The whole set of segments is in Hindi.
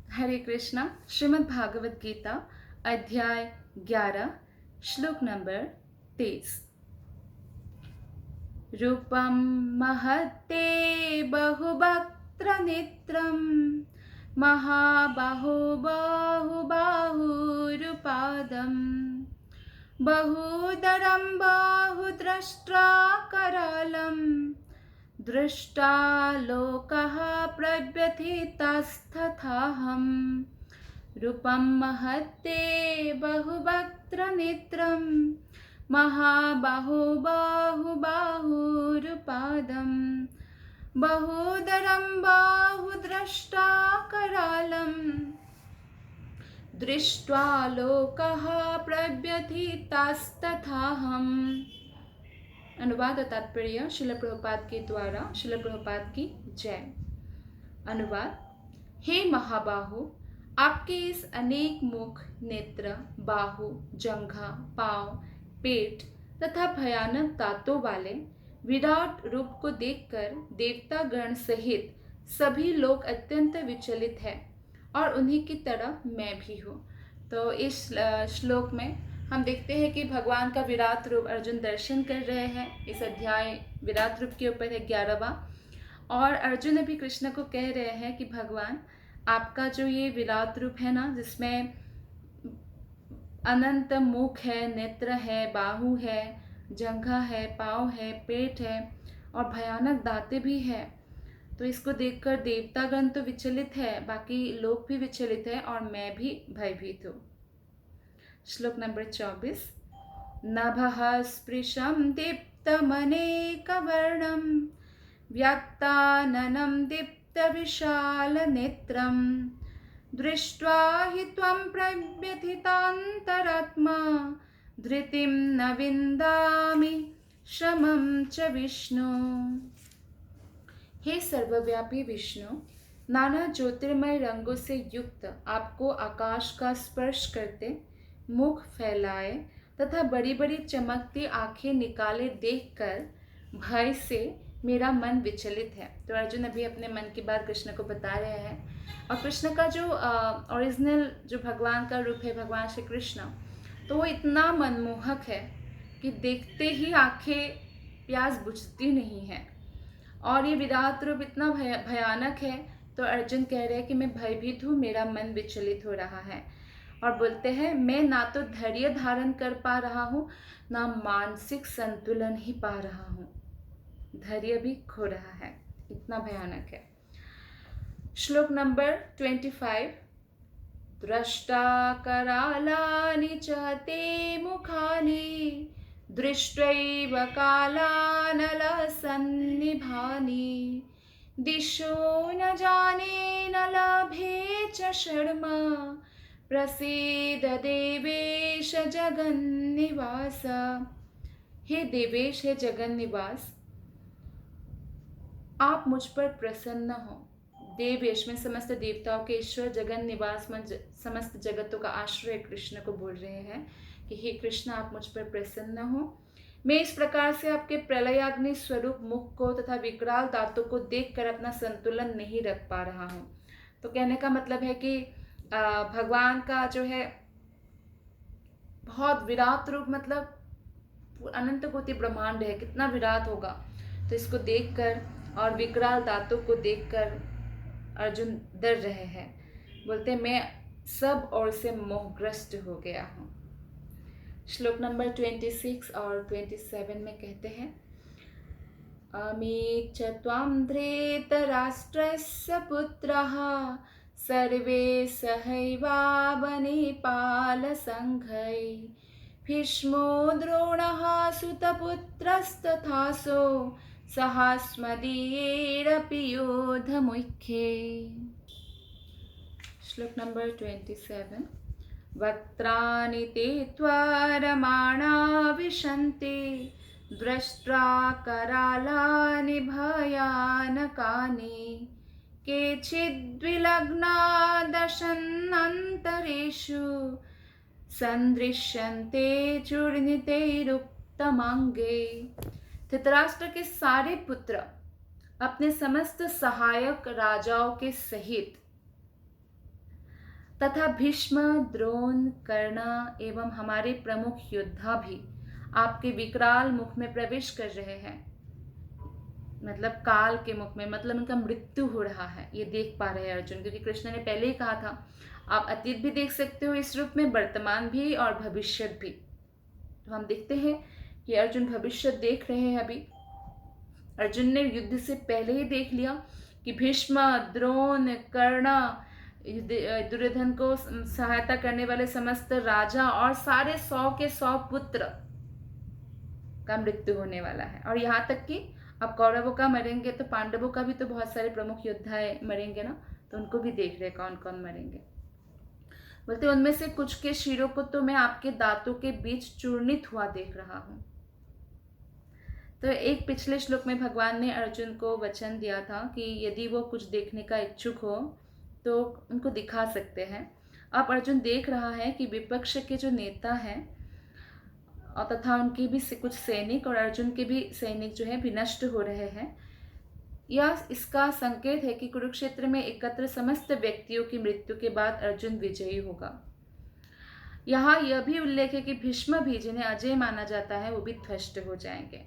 हरे कृष्णा। श्रीमद् भागवत गीता अध्याय 11 श्लोक नंबर 23। रूपं महत्ते बहुवक्त्र नेत्रं महाबाहो बाहुबाहुरुपादं बहुदरं बाहुद्रष्ट्रा करालं दृष्टा लोकः प्रव्यथितस्तथाहम् रूपं महत्ते बहुवक्त्रनेत्रं महाबाहुबाहुरुपादं बहुदरं बाहुद्रष्टा करालं दृष्ट्वा लोकः प्रव्यथितस्तथाहम्। अनुवाद और तात्पर्य शिल प्रभुपाद के द्वारा। शिल प्रभुपाद की जय। अनुवाद। हे महाबाहु, आपके इस अनेक मुख, नेत्र, बाहु, जंघा, पांव, पेट तथा भयानक दांतों वाले विराट रूप को देखकर देवता गण सहित सभी लोग अत्यंत विचलित हैं और उन्हीं की तरह मैं भी हूँ। तो इस श्लोक में हम देखते हैं कि भगवान का विराट रूप अर्जुन दर्शन कर रहे हैं। इस अध्याय विराट रूप के ऊपर है 11वां, और अर्जुन अभी कृष्ण को कह रहे हैं कि भगवान आपका जो ये विराट रूप है ना, जिसमें अनंत मुख है, नेत्र है, बाहु है, जंघा है, पाँव है, पेट है और भयानक दांतें भी है, तो इसको देखकर देवतागण तो विचलित है, बाकी लोग भी विचलित है और मैं भी भयभीत हूँ। श्लोक नंबर 24। नभः स्पृशं दीप्तमनेकवर्णं व्याक्ताननं दीप्तविशालनेत्रं दृष्ट्वा हि त्वं प्रव्यथितान्तरात्मा धृतिं न विन्दामि शमं च विष्णु। हे सर्वव्यापी विष्णु, नाना ज्योतिर्मय रंगों से युक्त आपको आकाश का स्पर्श करते, मुख फैलाए तथा बड़ी बड़ी चमकती आंखें निकाले देखकर भय से मेरा मन विचलित है। तो अर्जुन अभी अपने मन की बात कृष्ण को बता रहे हैं। और कृष्ण का जो ओरिजिनल जो भगवान का रूप है, भगवान श्री कृष्ण, तो वो इतना मनमोहक है कि देखते ही आंखें प्यास बुझती नहीं है। और ये विराट रूप इतना भयानक है, तो अर्जुन कह रहे हैं कि मैं भयभीत हूँ, मेरा मन विचलित हो रहा है। और बोलते हैं मैं ना तो धैर्य धारण कर पा रहा हूँ, ना मानसिक संतुलन ही पा रहा हूँ, धैर्य भी खो रहा है, इतना भयानक है। श्लोक नंबर 25। द्रष्टा करालानि च ते मुखानि दृष्ट्वैव कालानलसन्निभानि दिशो न जाने न लभे च शर्मा प्रसीद देवेश जगन्निवास। हे देवेश, हे जगन्निवास, आप मुझ पर प्रसन्न हो। देवेश में समस्त देवताओं के ईश्वर, जगन्निवास में समस्त जगतों का आश्रय कृष्ण को बोल रहे हैं कि हे कृष्ण, आप मुझ पर प्रसन्न हो। मैं इस प्रकार से आपके प्रलयाग्नि स्वरूप मुख को तथा विकराल दांतों को देखकर अपना संतुलन नहीं रख पा रहा हूँ। तो कहने का मतलब है कि भगवान का जो है बहुत विराट रूप, मतलब अनंत कोटि ब्रह्मांड है, कितना विराट होगा। तो इसको देखकर और विकराल दांतों को देखकर अर्जुन डर रहे हैं। बोलते मैं सब ओर से मोहग्रस्त हो गया हूँ। श्लोक नंबर 26 और 27 में कहते हैं अमी च त्वां धृतराष्ट्रस्य पुत्रः सर्वे सहैवावनिपालसङ्घै भीष्मो द्रोणः सुतपुत्रस्तथासो सहास्मदीयैरपि योधमुख्ये। श्लोक नंबर 27। वक्त्राणि ते त्वरमाणा विशन्ति दृष्ट्वा करालानि भयानकानि केचिद्विलग्ना दशन्नन्तरेषु सन्दृश्यन्ते चूर्णितैरुक्तमाङ्गे। धृतराष्ट्र के सारे पुत्र अपने समस्त सहायक राजाओं के सहित तथा भीष्म, द्रोण, कर्ण एवं हमारे प्रमुख योद्धा भी आपके विकराल मुख में प्रवेश कर रहे हैं, मतलब काल के मुख में, मतलब उनका मृत्यु हो रहा है, ये देख पा रहे हैं अर्जुन। क्योंकि कृष्ण ने पहले ही कहा था आप अतीत भी देख सकते हो इस रूप में, वर्तमान भी और भविष्य भी। तो हम देखते हैं कि अर्जुन भविष्य देख रहे हैं। अभी अर्जुन ने युद्ध से पहले ही देख लिया कि भीष्म, द्रोण, कर्ण, दुर्योधन को सहायता करने वाले समस्त राजा और सारे 100 के 100 पुत्र का मृत्यु होने वाला है। और यहाँ तक कि अब कौरवों का मरेंगे तो पांडवों का भी तो बहुत सारे प्रमुख योद्धा मरेंगे ना, तो उनको भी देख रहे कौन कौन मरेंगे। बोलते उनमें से कुछ के शिरों को तो मैं आपके दांतों के बीच चूर्णित हुआ देख रहा हूं। तो एक पिछले श्लोक में भगवान ने अर्जुन को वचन दिया था कि यदि वो कुछ देखने का इच्छुक हो तो उनको दिखा सकते हैं। अब अर्जुन देख रहा है कि विपक्ष के जो नेता हैं और तथा उनके भी कुछ सैनिक और अर्जुन के भी सैनिक जो है विनष्ट हो रहे हैं। यह इसका संकेत है कि कुरुक्षेत्र में एकत्र समस्त व्यक्तियों की मृत्यु के बाद अर्जुन विजयी होगा। यहाँ यह भी उल्लेख है कि भीष्म भी, जिन्हें अजय माना जाता है, वो भी ध्वस्त हो जाएंगे।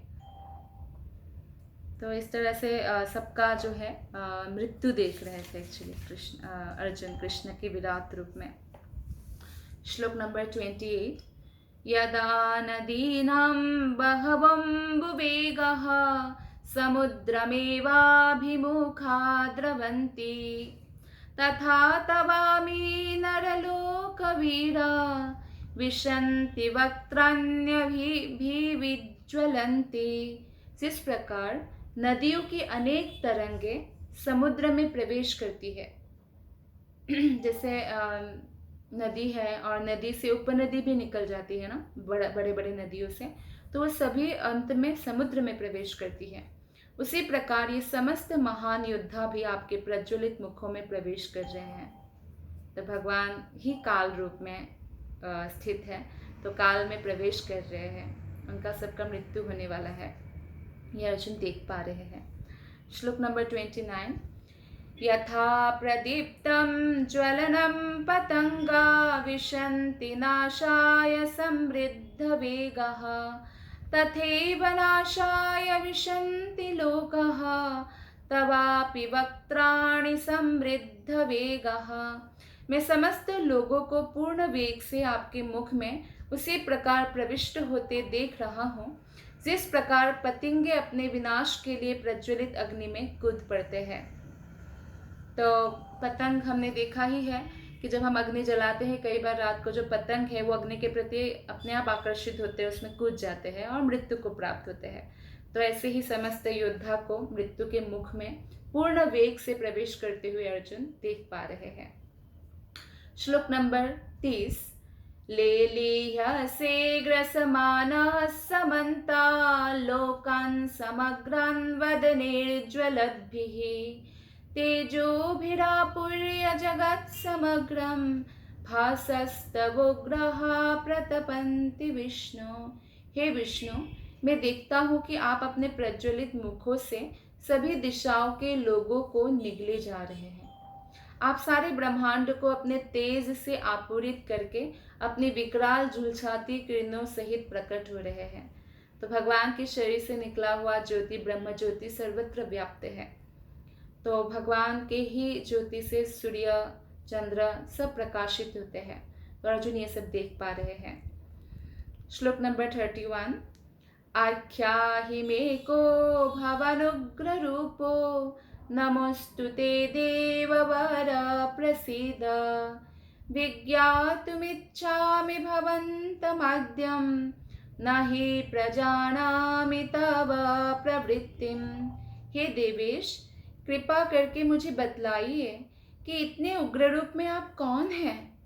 तो इस तरह से सबका जो है मृत्यु देख रहे थे एक्चुअली अर्जुन कृष्ण के विराट रूप में। श्लोक नंबर 28। यदा नदीनां बहवम्बुवेगः समुद्रमेवाभिमुखा द्रवन्ति तथा तवामि नरलोकवीरा विशन्ति वक्त्राण्यभिविज्ज्वलन्ति। इस प्रकार नदियों की अनेक तरंगे समुद्र में प्रवेश करती है। जैसे नदी है और नदी से उपनदी भी निकल जाती है ना, बड़े बड़े नदियों से, तो वो सभी अंत में समुद्र में प्रवेश करती है। उसी प्रकार ये समस्त महान योद्धा भी आपके प्रज्वलित मुखों में प्रवेश कर रहे हैं। तो भगवान ही काल रूप में स्थित है, तो काल में प्रवेश कर रहे हैं, उनका सबका मृत्यु होने वाला है, ये अर्जुन देख पा रहे हैं। श्लोक नंबर 29। यथा प्रदीप्तं ज्वलनं पतंगा विशन्ति नाशाय समृद्धवेगः तथैव नाशाय विशन्ति लोकः तवापि वक्त्राणि समृद्धवेगः। मैं समस्त लोगों को पूर्ण वेग से आपके मुख में उसी प्रकार प्रविष्ट होते देख रहा हूँ जिस प्रकार पतंगे अपने विनाश के लिए प्रज्वलित अग्नि में कूद पड़ते हैं। तो पतंग हमने देखा ही है कि जब हम अग्नि जलाते हैं, कई बार रात को जो पतंग है वो अग्नि के प्रति अपने आप आकर्षित होते हैं, उसमें कूद जाते हैं और मृत्यु को प्राप्त होते हैं। तो ऐसे ही समस्त योद्धा को मृत्यु के मुख में पूर्ण वेग से प्रवेश करते हुए अर्जुन देख पा रहे हैं। श्लोक नंबर 30। लेलीह्यसे ग्रसमानः समन्ता लोकान् समग्रान् वदनेर्ज्वलद्भिः तेजोभिरापूर्य जगत्समग्रं भासस्तवोग्रः प्रतपन्ति विष्णु। हे विष्णु, मैं देखता हूँ कि आप अपने प्रज्वलित मुखों से सभी दिशाओं के लोगों को निगले जा रहे हैं। आप सारे ब्रह्मांड को अपने तेज से आपूरित करके अपनी विकराल झुलसाती किरणों सहित प्रकट हो रहे हैं। तो भगवान के शरीर से निकला हुआ ज्योति ब्रह्म ज्योति सर्वत्र व्याप्त है। तो भगवान के ही ज्योति से सूर्य चंद्र सब प्रकाशित होते हैं। तो अर्जुन ये सब देख पा रहे हैं। श्लोक नंबर 31। आख्याहि मे को भवनुग्र रूपो नमोस्तुते देववर प्रसीद विज्ञातुमिच्छामि भवन्तमाद्यं न हि प्रजानामि तव प्रवृत्तिं। हे देवेश, कृपा करके मुझे बतलाइए कि इतने उग्र रूप में आप कौन हैं।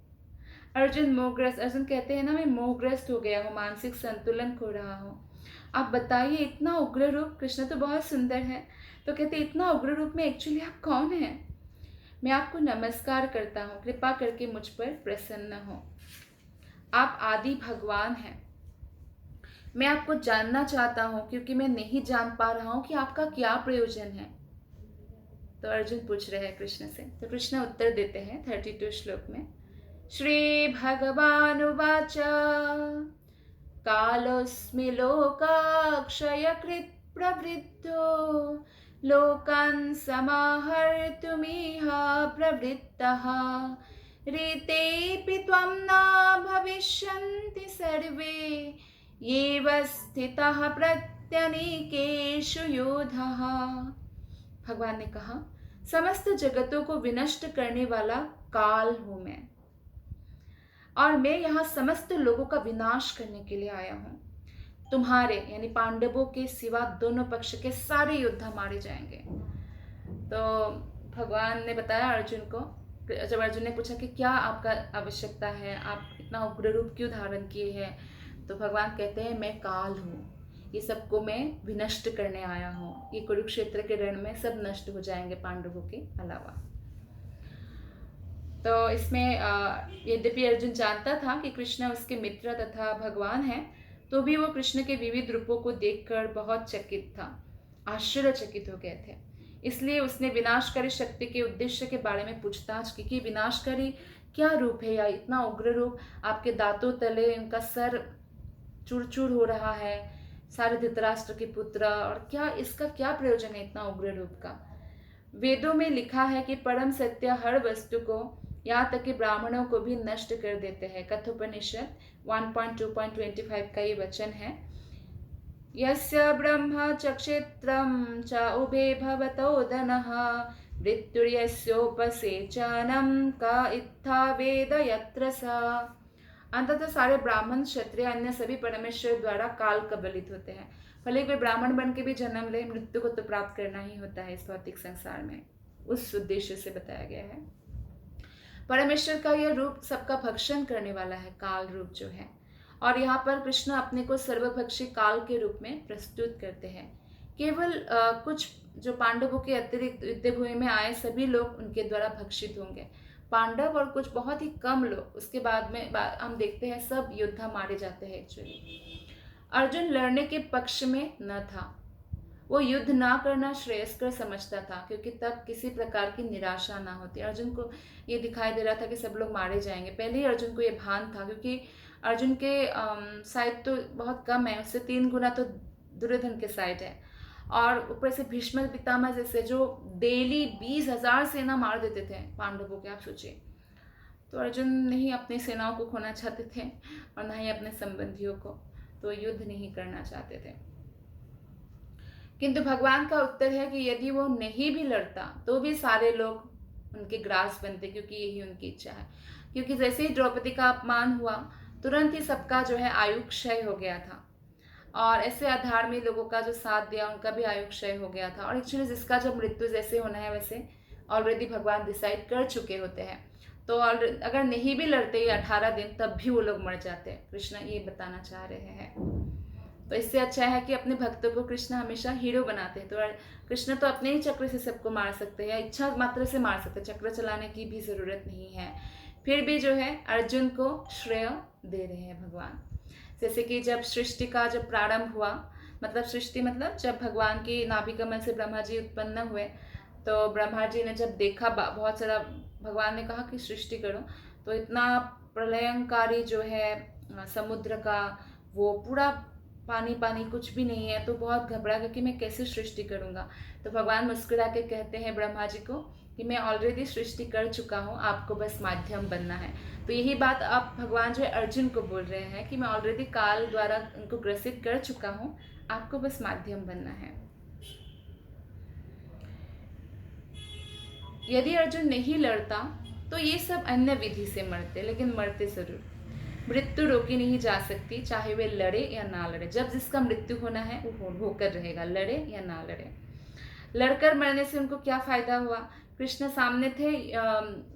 अर्जुन मोहग्रस्त, अर्जुन कहते हैं ना, मैं मोहग्रस्त हो गया हूँ, मानसिक संतुलन खो रहा हूँ। आप बताइए इतना उग्र रूप, कृष्ण तो बहुत सुंदर है, तो कहते इतना उग्र रूप में एक्चुअली आप कौन हैं। मैं आपको नमस्कार करता हूँ, कृपा करके मुझ पर प्रसन्न हो। आप आदि भगवान हैं। मैं आपको जानना चाहता हूँ क्योंकि मैं नहीं जान पा रहा हूँ कि आपका क्या प्रयोजन है। तो अर्जुन पूछ रहे हैं कृष्ण से। तो कृष्ण उत्तर देते हैं 32 श्लोक में। श्रीभगवानुवाच कालोऽस्मि लोकाक्षयकृत् प्रवृद्धो लोकान् समाहर्तुमिह प्रवृत्तः ऋतेऽपि त्वं न भविष्यन्ति सर्वे येव स्थितः प्रत्यनीकेषु योधः। भगवान ने कहा, समस्त जगतों को विनष्ट करने वाला काल हूं मैं, और मैं यहाँ समस्त लोगों का विनाश करने के लिए आया हूँ। तुम्हारे यानी पांडवों के सिवा दोनों पक्ष के सारे योद्धा मारे जाएंगे। तो भगवान ने बताया अर्जुन को, जब अर्जुन ने पूछा कि क्या आपका आवश्यकता है, आप इतना उग्र रूप क्यों धारण किए हैं, तो भगवान कहते हैं मैं काल हूँ, ये सबको मैं विनष्ट करने आया हूँ। ये कुरुक्षेत्र के रण में सब नष्ट हो जाएंगे पांडवों के अलावा। तो इसमें यद्यपि अर्जुन जानता था कि कृष्ण उसके मित्र तथा भगवान हैं, तो भी वो कृष्ण के विविध रूपों को देखकर बहुत चकित था, आश्चर्यचकित हो गए थे। इसलिए उसने विनाशकारी शक्ति के उद्देश्य के बारे में पूछताछ की कि विनाशकारी क्या रूप है, या इतना उग्र रूप, आपके दांतों तले इनका सर चूर चूर हो रहा है, सारे धृतराष्ट्र के पुत्र, और क्या इसका क्या प्रयोजन है इतना उग्र रूप का। वेदों में लिखा है कि परम सत्य हर वस्तु को, यहाँ तक कि ब्राह्मणों को भी नष्ट कर देते हैं। कठोपनिषद 1.2.25 का ये वचन है। यस्य ब्रह्म च क्षेत्रम च उभे भवतो दनः मृत्युर्यस्योपसेचनम का इत्था वेद यत्र सा। अंततः सारे ब्राह्मण, क्षत्रिय, अन्य सभी परमेश्वर द्वारा काल कबलित होते हैं। भले कोई ब्राह्मण बन के भी जन्म ले, मृत्यु को तो प्राप्त करना ही होता है इस भौतिक संसार में, उस उद्देश्य से बताया गया है। परमेश्वर का यह रूप सबका भक्षण करने वाला है, काल रूप जो है। और यहाँ पर कृष्ण अपने को सर्वभक्षी काल के रूप में प्रस्तुत करते हैं। केवल कुछ जो पांडवों के अतिरिक्त युद्धभूमि में आए सभी लोग उनके द्वारा भक्षित होंगे, पांडव और कुछ बहुत ही कम लोग। उसके बाद में हम देखते हैं सब योद्धा मारे जाते हैं। एक्चुअली अर्जुन लड़ने के पक्ष में न था, वो युद्ध ना करना श्रेयस्कर समझता था, क्योंकि तब किसी प्रकार की निराशा ना होती। अर्जुन को ये दिखाई दे रहा था कि सब लोग मारे जाएंगे। पहले ही अर्जुन को ये भान था, क्योंकि अर्जुन के साइड तो बहुत कम है, उससे 3 गुना तो दुर्योधन के साइड है। और ऊपर से भीष्म पितामह जैसे जो डेली 20,000 सेना मार देते थे पांडवों के, आप सोचिए। तो अर्जुन नहीं अपनी सेनाओं को खोना चाहते थे और ना ही अपने संबंधियों को, तो युद्ध नहीं करना चाहते थे। किंतु भगवान का उत्तर है कि यदि वो नहीं भी लड़ता तो भी सारे लोग उनके ग्रास बनते, क्योंकि यही उनकी इच्छा है। क्योंकि जैसे ही द्रौपदी का अपमान हुआ, तुरंत ही सबका जो है आयु क्षय हो गया था, और ऐसे अधर्मी लोगों का जो साथ दिया उनका भी आयु क्षय हो गया था। और एक्चुअली जिसका जब मृत्यु जैसे होना है वैसे ऑलरेडी भगवान डिसाइड कर चुके होते हैं। तो अगर नहीं भी लड़ते ये 18 दिन, तब भी वो लोग मर जाते हैं। कृष्ण ये बताना चाह रहे हैं। तो इससे अच्छा है कि अपने भक्तों को कृष्ण हमेशा हीरो बनाते हैं। तो कृष्ण तो अपने ही चक्र से सबको मार सकते हैं, या इच्छा मात्र से मार सकते हैं, चक्र चलाने की भी जरूरत नहीं है। फिर भी जो है अर्जुन को श्रेय दे रहे हैं भगवान। जैसे कि जब सृष्टि का जब प्रारंभ हुआ, मतलब सृष्टि मतलब जब भगवान की नाभि कमल से ब्रह्मा जी उत्पन्न हुए, तो ब्रह्मा जी ने जब देखा बहुत सारा, भगवान ने कहा कि सृष्टि करो, तो इतना प्रलयंकारी जो है समुद्र का, वो पूरा पानी पानी, कुछ भी नहीं है। तो बहुत घबरा गया कि मैं कैसे सृष्टि करूँगा। तो भगवान मुस्कुरा के कहते हैं ब्रह्मा जी को कि मैं ऑलरेडी सृष्टि कर चुका हूँ, आपको बस माध्यम बनना है। तो यही बात आप भगवान जो है अर्जुन को बोल रहे हैं कि मैं ऑलरेडी काल द्वारा उनको ग्रसित कर चुका हूँ, आपको बस माध्यम बनना है। यदि अर्जुन नहीं लड़ता तो ये सब अन्य विधि से मरते, लेकिन मरते जरूर। मृत्यु रोकी नहीं जा सकती, चाहे वे लड़े या ना लड़े। जब जिसका मृत्यु होना है वो होकर रहेगा, लड़े या ना लड़े। लड़कर मरने से उनको क्या फायदा हुआ? कृष्ण सामने थे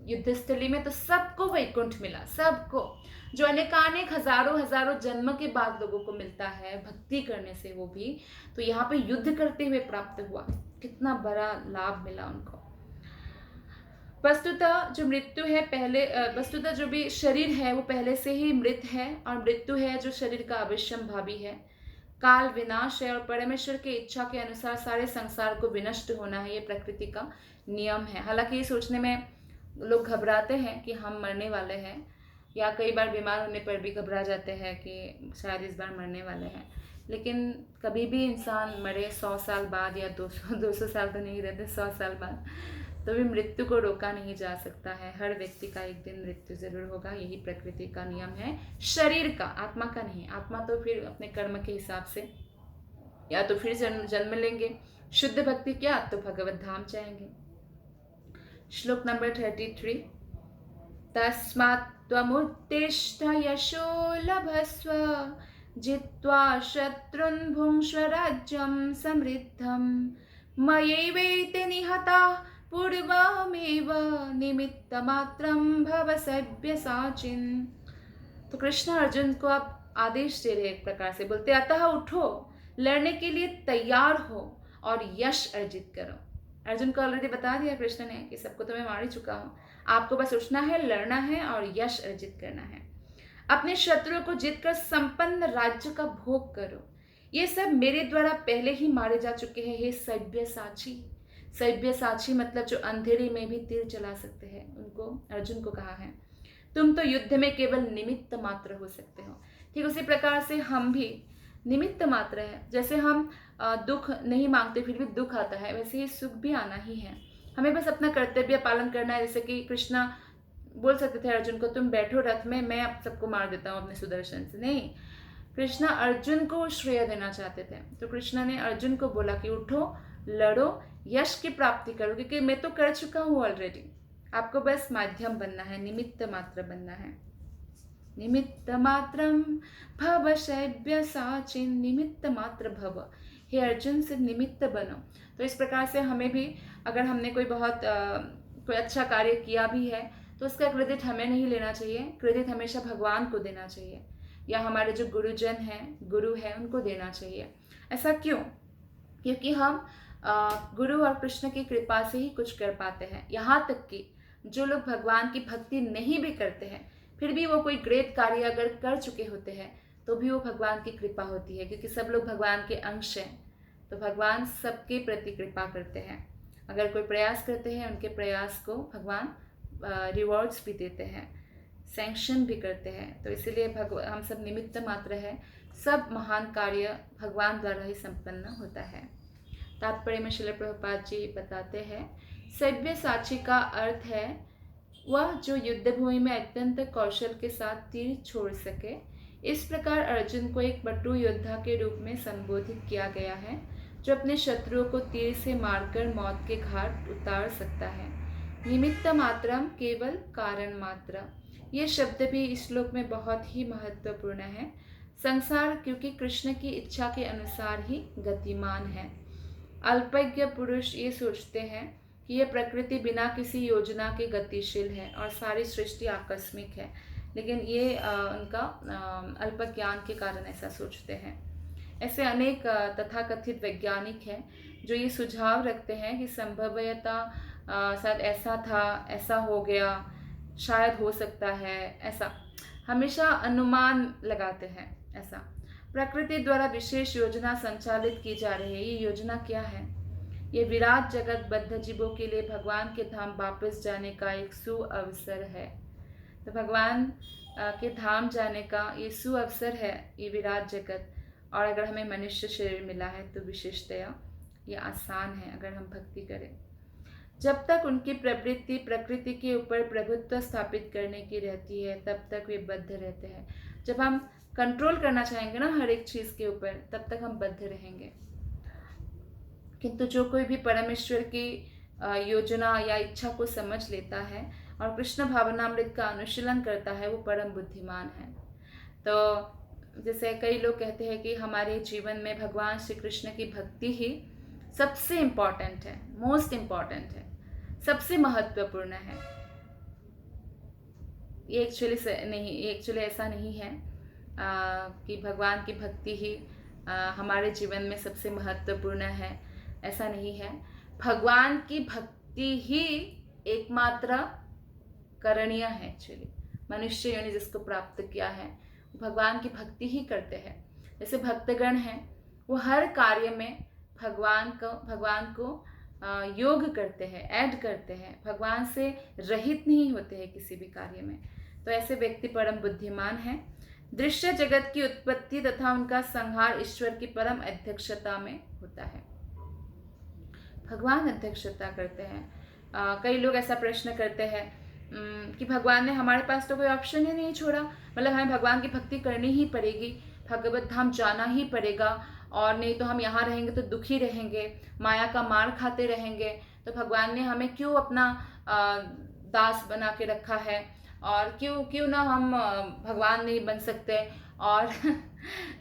युद्धस्थली में, तो सबको वैकुंठ मिला, सबको, जो अनेकानेक हजारों जन्म के बाद लोगों को मिलता है भक्ति करने से, वो भी तो यहाँ पे युद्ध करते हुए प्राप्त हुआ। कितना बड़ा लाभ मिला उनको। वस्तुतः जो मृत्यु है पहले, वस्तुतः जो भी शरीर है वो पहले से ही मृत है, और मृत्यु है जो शरीर का अवश्यम भावी है। काल विनाश है, और परमेश्वर की इच्छा के अनुसार सारे संसार को विनष्ट होना है, ये प्रकृति का नियम है। हालांकि ये सोचने में लोग घबराते हैं कि हम मरने वाले हैं, या कई बार बीमार होने पर भी घबरा जाते हैं कि शायद इस बार मरने वाले हैं। लेकिन कभी भी इंसान मरे 100 साल बाद या 200 साल तो नहीं रहते, 100 साल बाद, तो भी मृत्यु को रोका नहीं जा सकता है। हर व्यक्ति का एक दिन मृत्यु जरूर होगा, यही प्रकृति का नियम है, शरीर का, आत्मा का नहीं। आत्मा तो फिर अपने कर्म के हिसाब से या तो फिर जन्म लेंगे, शुद्ध भक्ति क्या तो भगवत धाम जाएंगे। श्लोक नंबर 33। तस्मात् त्वमुत्तिष्ठ यशो लभस्व जित्वा शत्रुन् भुङ्क्ष्व राज्यं समृद्धं मयैवैते निहताः पूर्वमेव निमित्तमात्रं भव सव्यसाचिन्। तो कृष्ण अर्जुन को आप आदेश दे रहे एक प्रकार से, बोलते अतः उठो, लड़ने के लिए तैयार हो और यश अर्जित करो। अर्जुन को ऑलरेडी बता दिया कृष्ण ने कि सबको तो मैं मार ही चुका हूँ, आपको बस उठना है, लड़ना है और यश अर्जित करना है। अपने शत्रुओं को जीतकर संपन्न राज्य का भोग करो। ये सब मेरे द्वारा पहले ही मारे जा चुके हैं। हे सव्यसाची, सव्यसाची मतलब जो अंधेरे में भी तीर चला सकते हैं, उनको अर्जुन को कहा है। तुम तो युद्ध में केवल निमित्त मात्र हो सकते हो। ठीक उसी प्रकार से हम भी निमित्त मात्र है। जैसे हम दुख नहीं मांगते फिर भी दुख आता है, वैसे ही सुख भी आना ही है। हमें बस अपना कर्तव्य पालन करना है। जैसे कि कृष्णा बोल सकते थे अर्जुन को, तुम बैठो रथ में, मैं आप सबको मार देता हूँ अपने सुदर्शन से। नहीं, कृष्णा अर्जुन को श्रेय देना चाहते थे। तो कृष्णा ने अर्जुन को बोला कि उठो, लड़ो, यश की प्राप्ति करो, क्योंकि मैं तो कर चुका हूँ ऑलरेडी। आपको बस माध्यम बनना है, निमित्त मात्र बनना है। निमित्त मात्रम भव सव्यसाचिन्, निमित्त मात्र भव। हे अर्जुन से निमित्त बनो। तो इस प्रकार से हमें भी, अगर हमने कोई बहुत कोई अच्छा कार्य किया भी है तो उसका क्रेडिट हमें नहीं लेना चाहिए, क्रेडिट हमेशा भगवान को देना चाहिए या हमारे जो गुरुजन हैं, गुरु हैं, उनको देना चाहिए। ऐसा क्यों? क्योंकि हम गुरु और कृष्ण की कृपा से ही कुछ कर पाते हैं। यहाँ तक कि जो लोग भगवान की भक्ति नहीं भी करते हैं, फिर भी वो कोई ग्रेट कार्य अगर कर चुके होते हैं तो भी वो भगवान की कृपा होती है, क्योंकि सब लोग भगवान के अंश हैं। तो भगवान सबके प्रति कृपा करते हैं। अगर कोई प्रयास करते हैं, उनके प्रयास को भगवान रिवॉर्ड्स भी देते हैं, सैंक्शन भी करते हैं। तो इसीलिए हम सब निमित्त मात्र है। सब महान कार्य भगवान द्वारा ही संपन्न होता है। तात्पर्य में श्रील प्रभुपाद जी बताते हैं, सव्यसाची का अर्थ है वह जो युद्ध भूमि में अत्यंत कौशल के साथ तीर छोड़ सके। इस प्रकार अर्जुन को एक बटु योद्धा के रूप में संबोधित किया गया है, जो अपने शत्रुओं को तीर से मारकर मौत के घाट उतार सकता है। निमित्त मात्रम केवल कारण मात्र, ये शब्द भी इस श्लोक में बहुत ही महत्वपूर्ण है। संसार क्योंकि कृष्ण की इच्छा के अनुसार ही गतिमान है। अल्पज्ञ पुरुष ये सोचते हैं कि यह प्रकृति बिना किसी योजना के गतिशील है और सारी सृष्टि आकस्मिक है, लेकिन ये उनका अल्प ज्ञान के कारण ऐसा सोचते हैं। ऐसे अनेक तथाकथित वैज्ञानिक हैं जो ये सुझाव रखते हैं कि संभवतः शायद ऐसा था, ऐसा हो गया, शायद हो सकता है, ऐसा हमेशा अनुमान लगाते हैं। ऐसा प्रकृति द्वारा विशेष योजना संचालित की जा रही है। ये योजना क्या है? ये विराट जगत बद्ध जीवों के लिए भगवान के धाम वापस जाने का एक सुअवसर है। तो भगवान के धाम जाने का ये सुअवसर है, ये विराट जगत। और अगर हमें मनुष्य शरीर मिला है तो विशेषतया ये आसान है अगर हम भक्ति करें। जब तक उनकी प्रवृत्ति प्रकृति के ऊपर प्रभुत्व स्थापित करने की रहती है, तब तक वे बद्ध रहते हैं। जब हम कंट्रोल करना चाहेंगे ना हर एक चीज़ के ऊपर, तब तक हम बद्ध रहेंगे। किंतु जो कोई भी परमेश्वर की योजना या इच्छा को समझ लेता है और कृष्ण भावनामृत का अनुशीलन करता है, वो परम बुद्धिमान है। तो जैसे कई लोग कहते हैं कि हमारे जीवन में भगवान श्री कृष्ण की भक्ति ही सबसे इम्पॉर्टेंट है, मोस्ट इम्पॉर्टेंट है, सबसे महत्वपूर्ण है। ये एक्चुअली ऐसा नहीं है कि भगवान की भक्ति ही हमारे जीवन में सबसे महत्वपूर्ण है, ऐसा नहीं है। भगवान की भक्ति ही एकमात्र करणीय है। एक्चुअली मनुष्य योनि जिसको प्राप्त किया है, भगवान की भक्ति ही करते हैं। जैसे भक्तगण हैं, वो हर कार्य में भगवान को योग करते हैं, ऐड करते हैं, भगवान से रहित नहीं होते हैं किसी भी कार्य में। तो ऐसे व्यक्ति परम बुद्धिमान हैं। दृश्य जगत की उत्पत्ति तथा उनका संहार ईश्वर की परम अध्यक्षता में होता है। भगवान अध्यक्षता करते हैं। कई लोग ऐसा प्रश्न करते हैं कि भगवान ने हमारे पास तो कोई ऑप्शन ही नहीं छोड़ा, मतलब हमें भगवान की भक्ति करनी ही पड़ेगी, भगवत धाम जाना ही पड़ेगा, और नहीं तो हम यहाँ रहेंगे तो दुखी रहेंगे, माया का मार खाते रहेंगे, तो भगवान ने हमें क्यों अपना दास बना के रखा है, और क्यों ना हम भगवान नहीं बन सकते, और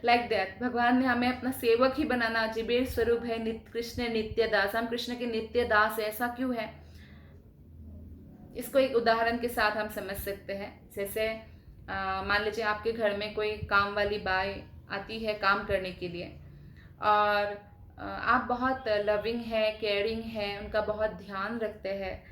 लाइक दैट भगवान ने हमें अपना सेवक ही बनाना, जीवेर स्वरूप है कृष्ण नित्य दास, हम कृष्ण के नित्य दास है, ऐसा क्यों है। इसको एक उदाहरण के साथ हम समझ सकते हैं। जैसे मान लीजिए आपके घर में कोई काम वाली बाई आती है काम करने के लिए, और आप बहुत लविंग है, केयरिंग है, उनका बहुत ध्यान रखते हैं,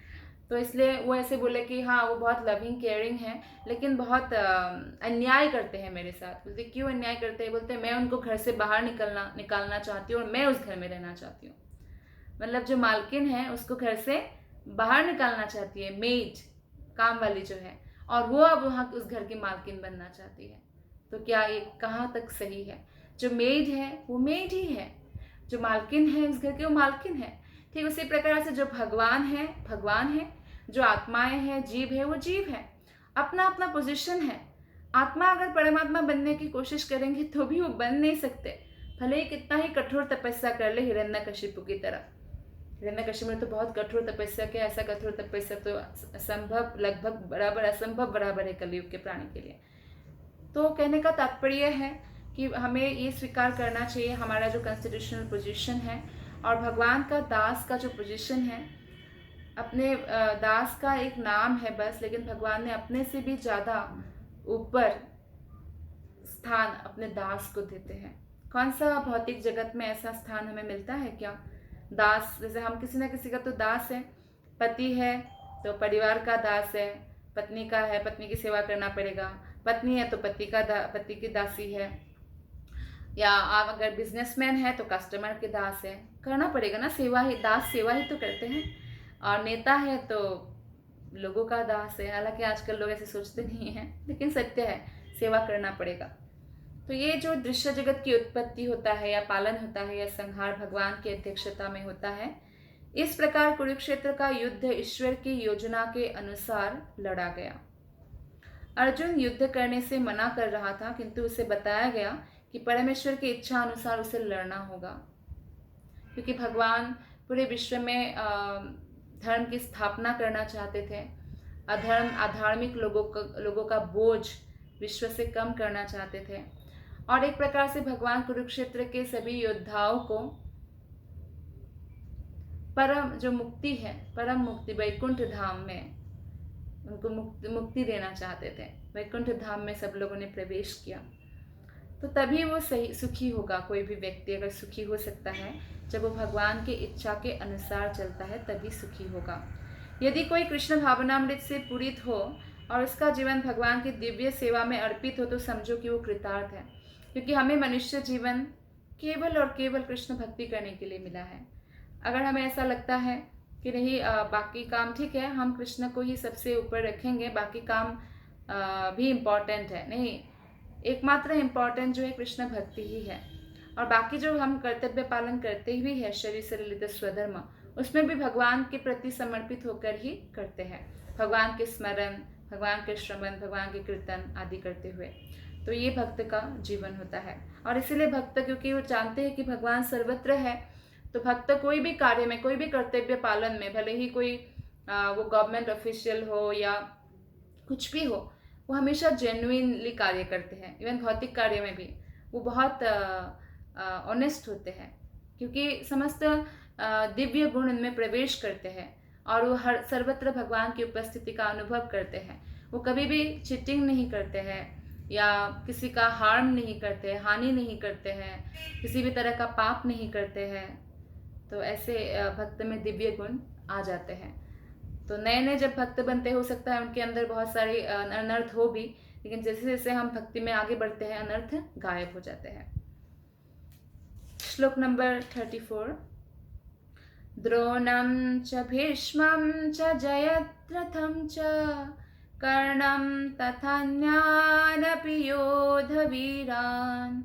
तो इसलिए वो ऐसे बोले कि हाँ वो बहुत लविंग केयरिंग है, लेकिन बहुत अन्याय करते हैं मेरे साथ। बोलते क्यों अन्याय करते हैं? बोलते मैं उनको घर से बाहर निकालना चाहती हूँ और मैं उस घर में रहना चाहती हूँ। मतलब जो मालकिन है उसको घर से बाहर निकालना चाहती है, मेड काम वाली जो है, और वो अब वहाँ उस घर की मालकिन बनना चाहती है। तो क्या ये कहाँ तक सही है? जो मेड है वो मेड ही है, जो मालकिन है उस घर की वो मालकिन है। ठीक उसी प्रकार से जो भगवान है, जो आत्माएं हैं, जीव है वो जीव है, अपना अपना पोजीशन है। आत्मा अगर परमात्मा बनने की कोशिश करेंगे तो भी वो बन नहीं सकते, भले ही कितना ही कठोर तपस्या कर ले हिरण्यकशिपु की तरह। हिरण्यकशिपु ने तो बहुत कठोर तपस्या किया, ऐसा कठोर तपस्या तो असंभव, लगभग बराबर असंभव बराबर है कलयुग के प्राणी के लिए। तो कहने का तात्पर्य है कि हमें ये स्वीकार करना चाहिए हमारा जो कॉन्स्टिट्यूशनल पोजीशन है, और भगवान का दास का जो पोजीशन है, अपने दास का एक नाम है बस, लेकिन भगवान ने अपने से भी ज़्यादा ऊपर स्थान अपने दास को देते हैं। कौन सा भौतिक जगत में ऐसा स्थान हमें मिलता है क्या? दास, जैसे हम किसी न किसी का तो दास है, पति है तो परिवार का दास है, पत्नी का है पत्नी की सेवा करना पड़ेगा, पत्नी है तो पति की दासी है, या आप अगर बिजनेसमैन है तो कस्टमर के दास है, करना पड़ेगा ना सेवा ही, दास सेवा ही तो करते हैं। और नेता है तो लोगों का दास है, हालांकि आजकल लोग ऐसे सोचते नहीं हैं, लेकिन सत्य है, सेवा करना पड़ेगा। तो ये जो दृश्य जगत की उत्पत्ति होता है या पालन होता है या संहार भगवान की अध्यक्षता में होता है। इस प्रकार कुरुक्षेत्र का युद्ध ईश्वर की योजना के अनुसार लड़ा गया। अर्जुन युद्ध करने से मना कर रहा था, किंतु उसे बताया गया कि परमेश्वर की इच्छा अनुसार उसे लड़ना होगा, क्योंकि भगवान पूरे विश्व में धर्म की स्थापना करना चाहते थे। अधार्मिक लोगों का बोझ विश्व से कम करना चाहते थे, और एक प्रकार से भगवान कुरुक्षेत्र के सभी योद्धाओं को परम जो मुक्ति है, परम मुक्ति वैकुंठ धाम में उनको मुक्ति देना चाहते थे। वैकुंठ धाम में सब लोगों ने प्रवेश किया, तो तभी वो सही सुखी होगा। कोई भी व्यक्ति अगर सुखी हो सकता है जब वो भगवान की इच्छा के अनुसार चलता है, तभी सुखी होगा। यदि कोई कृष्ण भावनामृत से पूरित हो और उसका जीवन भगवान की दिव्य सेवा में अर्पित हो, तो समझो कि वो कृतार्थ है, क्योंकि हमें मनुष्य जीवन केवल और केवल कृष्ण भक्ति करने के लिए मिला है। अगर हमें ऐसा लगता है कि नहीं बाकी काम ठीक है, हम कृष्ण को ही सबसे ऊपर रखेंगे, बाकी काम भी इम्पॉर्टेंट है, नहीं, एकमात्र इम्पॉर्टेंट जो है कृष्ण भक्ति ही है। और बाकी जो हम कर्तव्य पालन करते ही है, शरीर से ललित स्वधर्म, उसमें भी भगवान के प्रति समर्पित होकर ही करते हैं, भगवान के स्मरण, भगवान के श्रवण, भगवान के कीर्तन आदि करते हुए। तो ये भक्त का जीवन होता है। और इसीलिए भक्त, क्योंकि वो जानते हैं कि भगवान सर्वत्र है, तो भक्त कोई भी कार्य में, कोई भी कर्तव्य पालन में, भले ही कोई वो गवर्नमेंट ऑफिशियल हो या कुछ भी हो, वो हमेशा जेन्युइनली कार्य करते हैं। इवन भौतिक कार्य में भी वो बहुत ऑनेस्ट होते हैं, क्योंकि समस्त दिव्य गुण उनमें प्रवेश करते हैं और वो हर सर्वत्र भगवान की उपस्थिति का अनुभव करते हैं। वो कभी भी चीटिंग नहीं करते हैं या किसी का हार्म नहीं करते हैं, हानि नहीं करते हैं, किसी भी तरह का पाप नहीं करते हैं। तो ऐसे भक्त में दिव्य गुण आ जाते हैं। तो नए नए जब भक्त बनते, हो सकता है उनके अंदर बहुत सारे अनर्थ हो भी, लेकिन जैसे जैसे हम भक्ति में आगे बढ़ते हैं अनर्थ गायब हो जाते हैं। श्लोक नंबर 34। द्रोणं च भीष्मं च जयद्रथं च कर्णं तथान्यानपि योधवीरान्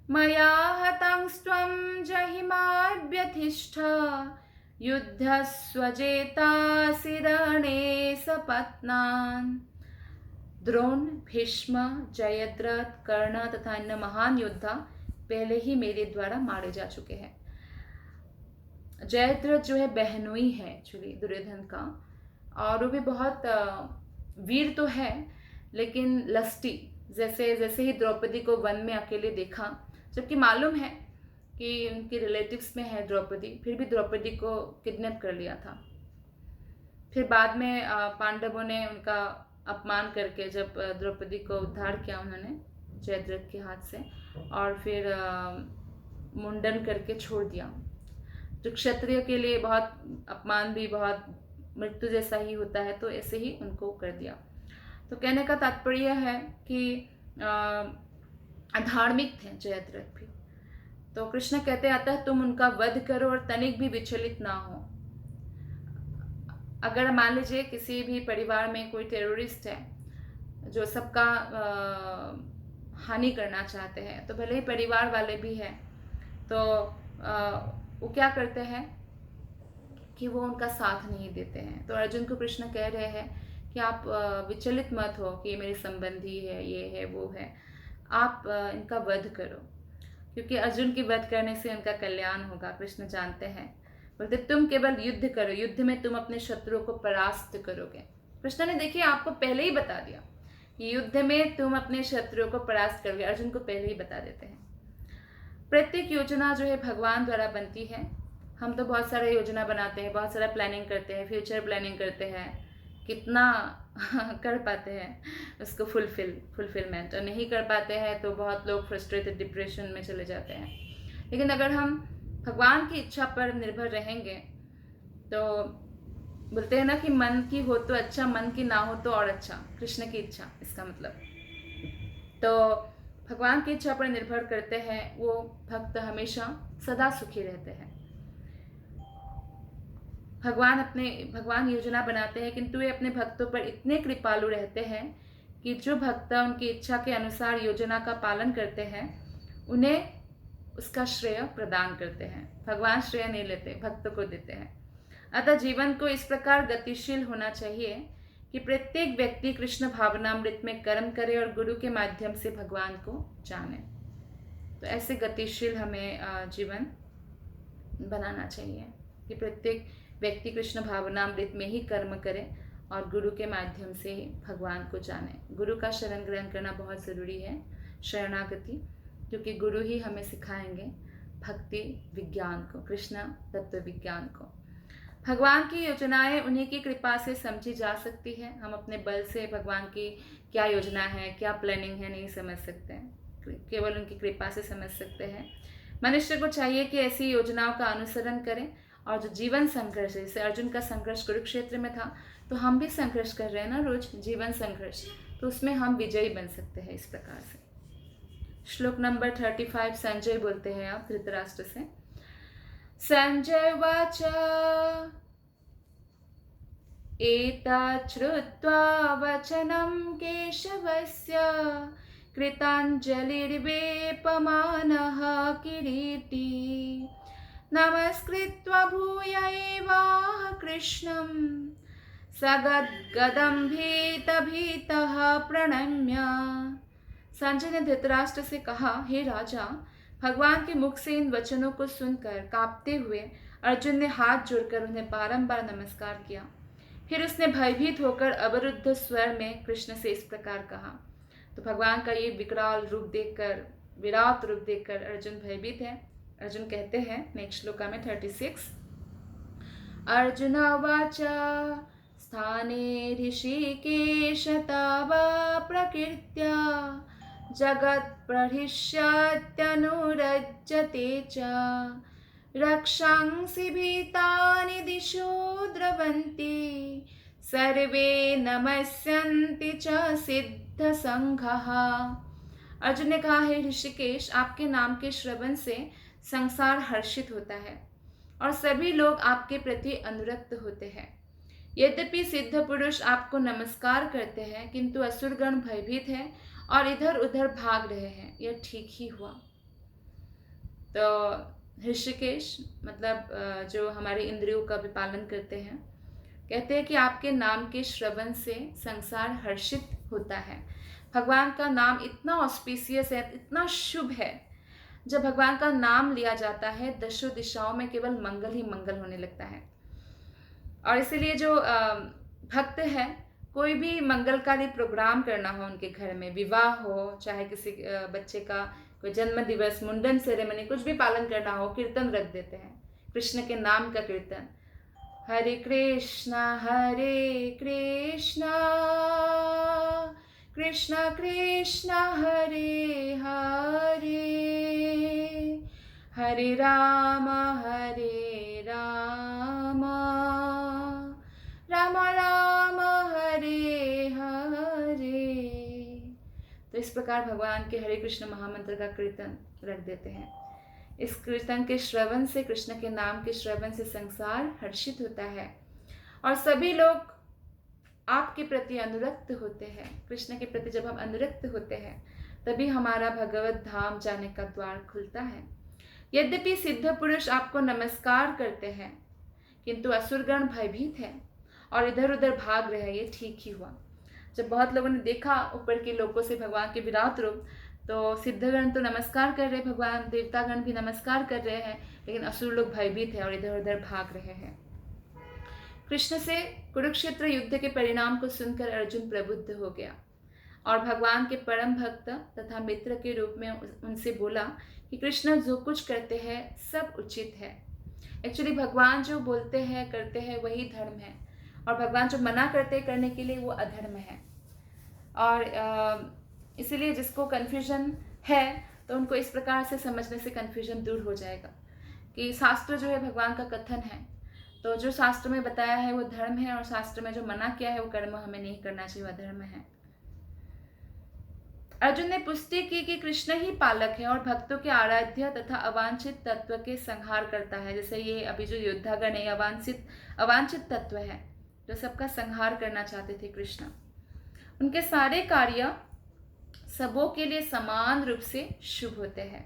मया हतांस्त्वं जहिमाभ्यधिष्ठा युद्धस्वजेतासि रणे सपत्नान्। द्रोण, भीष्म, जयद्रथ, कर्ण तथा अन्य महान योद्धा पहले ही मेरे द्वारा मारे जा चुके हैं। जयद्रथ जो है बहनोई है एक्चुअली दुर्योधन का, और वो भी बहुत वीर तो है लेकिन लस्टी। जैसे ही द्रौपदी को वन में अकेले देखा, जबकि मालूम है कि उनकी रिलेटिव्स में है द्रौपदी, फिर भी द्रौपदी को किडनैप कर लिया था। फिर बाद में पांडवों ने उनका अपमान करके जब द्रौपदी को उद्धार किया उन्होंने जयद्रथ के हाथ से, और फिर मुंडन करके छोड़ दिया। जो क्षत्रिय के लिए बहुत अपमान भी बहुत मृत्यु जैसा ही होता है, तो ऐसे ही उनको कर दिया। तो कहने का तात्पर्य है कि अधार्मिक थे जयद्रथ भी। तो कृष्ण कहते आता है तुम उनका वध करो और तनिक भी विचलित ना हो। अगर मान लीजिए किसी भी परिवार में कोई टेररिस्ट है जो सबका हानि करना चाहते हैं, तो भले ही परिवार वाले भी हैं, तो वो क्या करते हैं कि वो उनका साथ नहीं देते हैं। तो अर्जुन को कृष्ण कह रहे हैं कि आप विचलित मत हो कि ये मेरे संबंधी है, ये है, वो है, आप इनका वध करो, क्योंकि अर्जुन की वध करने से उनका कल्याण होगा। कृष्ण जानते हैं, बोलते तुम केवल युद्ध करो, युद्ध में तुम अपने शत्रुओं को परास्त करोगे। कृष्ण ने देखिए आपको पहले ही बता दिया कि युद्ध में तुम अपने शत्रुओं को परास्त करोगे, अर्जुन को पहले ही बता देते हैं। प्रत्येक योजना जो है भगवान द्वारा बनती है। हम तो बहुत सारे योजना बनाते हैं, बहुत सारा प्लानिंग करते हैं, फ्यूचर प्लानिंग करते हैं, कितना कर पाते हैं उसको फुलफिलमेंट, और नहीं कर पाते हैं तो बहुत लोग फ्रस्ट्रेटेड डिप्रेशन में चले जाते हैं। लेकिन अगर हम भगवान की इच्छा पर निर्भर रहेंगे, तो बोलते हैं ना कि मन की हो तो अच्छा, मन की ना हो तो और अच्छा, कृष्ण की इच्छा इसका मतलब। तो भगवान की इच्छा पर निर्भर करते हैं, वो भक्त हमेशा सदा सुखी रहते हैं। भगवान योजना बनाते हैं, किंतु वे अपने भक्तों पर इतने कृपालु रहते हैं कि जो भक्त उनकी इच्छा के अनुसार योजना का पालन करते हैं, उन्हें उसका श्रेय प्रदान करते हैं। भगवान श्रेय नहीं लेते, भक्तों को देते हैं। अतः जीवन को इस प्रकार गतिशील होना चाहिए कि प्रत्येक व्यक्ति कृष्ण भावनामृत में कर्म करे और गुरु के माध्यम से भगवान को जाने। तो ऐसे गतिशील हमें जीवन बनाना चाहिए कि प्रत्येक व्यक्ति कृष्ण भावनामृत में ही कर्म करे और गुरु के माध्यम से ही भगवान को जाने। गुरु का शरण ग्रहण करना बहुत ज़रूरी है, शरणागति, क्योंकि गुरु ही हमें सिखाएंगे भक्ति विज्ञान को, कृष्ण तत्व विज्ञान को। भगवान की योजनाएं उन्हीं की कृपा से समझी जा सकती है। हम अपने बल से भगवान की क्या योजना है, क्या प्लानिंग है, नहीं समझ सकते हैं, केवल उनकी कृपा से समझ सकते हैं। मनुष्य को चाहिए कि ऐसी योजनाओं का अनुसरण करें, और जो जीवन संघर्ष है, जैसे अर्जुन का संघर्ष कुरुक्षेत्र में था, तो हम भी संघर्ष कर रहे हैं ना रोज, जीवन संघर्ष, तो उसमें हम विजयी बन सकते हैं इस प्रकार से। श्लोक नंबर 35 संजय बोलते हैं आप धृतराष्ट्र से। संजय वाच एतत् श्रुत्वा वचनं केशवस्य कृताञ्जलिर्वेपमानः किरीटी नमस्कृत्वा भूय एवाह कृष्णं सगद्गदं भीतः प्रणम्य। संजय ने धृतराष्ट्र से कहा, हे राजा, भगवान के मुख से इन वचनों को सुनकर कांपते हुए अर्जुन ने हाथ जोड़कर उन्हें बारंबार नमस्कार किया। फिर उसने भयभीत होकर अवरुद्ध स्वर में कृष्ण से इस प्रकार कहा। तो भगवान का ये विकराल रूप देखकर, विराट रूप देखकर अर्जुन भयभीत है। अर्जुन कहते हैं नेक्स्ट श्लोका में 36, अर्जुन उवाच स्थाने ऋषिकेश तावा प्रकृत्या जगत्प्रहृष्यत्यनुरज्यते च रक्षांसि भीतानि दिशो द्रवन्ति सर्वे नमस्यन्ति च सिद्धसंघः। अर्जुन ने कहा, हे ऋषिकेश, आपके नाम के श्रवण से संसार हर्षित होता है और सभी लोग आपके प्रति अनुरक्त होते हैं। यद्यपि सिद्ध पुरुष आपको नमस्कार करते हैं, किंतु असुरगण भयभीत है और इधर उधर भाग रहे हैं, यह ठीक ही हुआ। तो ऋषिकेश मतलब जो हमारे इंद्रियों का भी पालन करते हैं, कहते हैं कि आपके नाम के श्रवण से संसार हर्षित होता है। भगवान का नाम इतना ऑस्पिशियस है, इतना शुभ है। जब भगवान का नाम लिया जाता है, दशों दिशाओं में केवल मंगल ही मंगल होने लगता है। और इसीलिए जो भक्त है, कोई भी मंगलकारी प्रोग्राम करना हो उनके घर में, विवाह हो, चाहे किसी बच्चे का कोई जन्म दिवस, मुंडन सेरेमनी, कुछ भी पालन करना हो, कीर्तन रख देते हैं, कृष्ण के नाम का कीर्तन। हरे कृष्णा कृष्ण कृष्ण हरे हरे, हरे राम राम राम हरे हरे। तो इस प्रकार भगवान के हरे कृष्ण महामंत्र का कीर्तन रख देते हैं। इस कीर्तन के श्रवण से, कृष्ण के नाम के श्रवण से संसार हर्षित होता है और सभी लोग आपके प्रति अनुरक्त होते हैं। कृष्ण के प्रति जब हम अनुरक्त होते हैं, तभी हमारा भगवत धाम जाने का द्वार खुलता है। यद्यपि सिद्ध पुरुष आपको नमस्कार करते हैं, किंतु असुरगण भयभीत है और इधर उधर भाग रहे हैं, ये ठीक ही हुआ। जब बहुत लोगों ने देखा ऊपर के लोगों से भगवान के विराट रूप, तो सिद्धगण तो नमस्कार कर रहे, भगवान देवतागण भी नमस्कार कर रहे हैं, लेकिन असुर लोग भयभीत है और इधर उधर भाग रहे हैं। कृष्ण से कुरुक्षेत्र युद्ध के परिणाम को सुनकर अर्जुन प्रबुद्ध हो गया और भगवान के परम भक्त तथा मित्र के रूप में उनसे बोला कि कृष्ण जो कुछ करते हैं सब उचित है। एक्चुअली भगवान जो बोलते हैं करते हैं वही धर्म है, और भगवान जो मना करते करने के लिए वो अधर्म है। और इसीलिए जिसको कन्फ्यूजन है तो उनको इस प्रकार से समझने से कन्फ्यूजन दूर हो जाएगा कि शास्त्र जो है भगवान का कथन है, तो जो शास्त्र में बताया है वो धर्म है और शास्त्र में जो मना किया है वो कर्म हमें नहीं करना चाहिए, वह धर्म है। अर्जुन ने पुष्टि की कि कृष्ण ही पालक है और भक्तों के आराध्य तथा अवांछित तत्व के संहार करता है। जैसे ये अभी जो योद्धागण है अवांछित तत्व है जो सबका संहार करना चाहते थे कृष्ण। उनके सारे कार्य सबों के लिए समान रूप से शुभ होते हैं।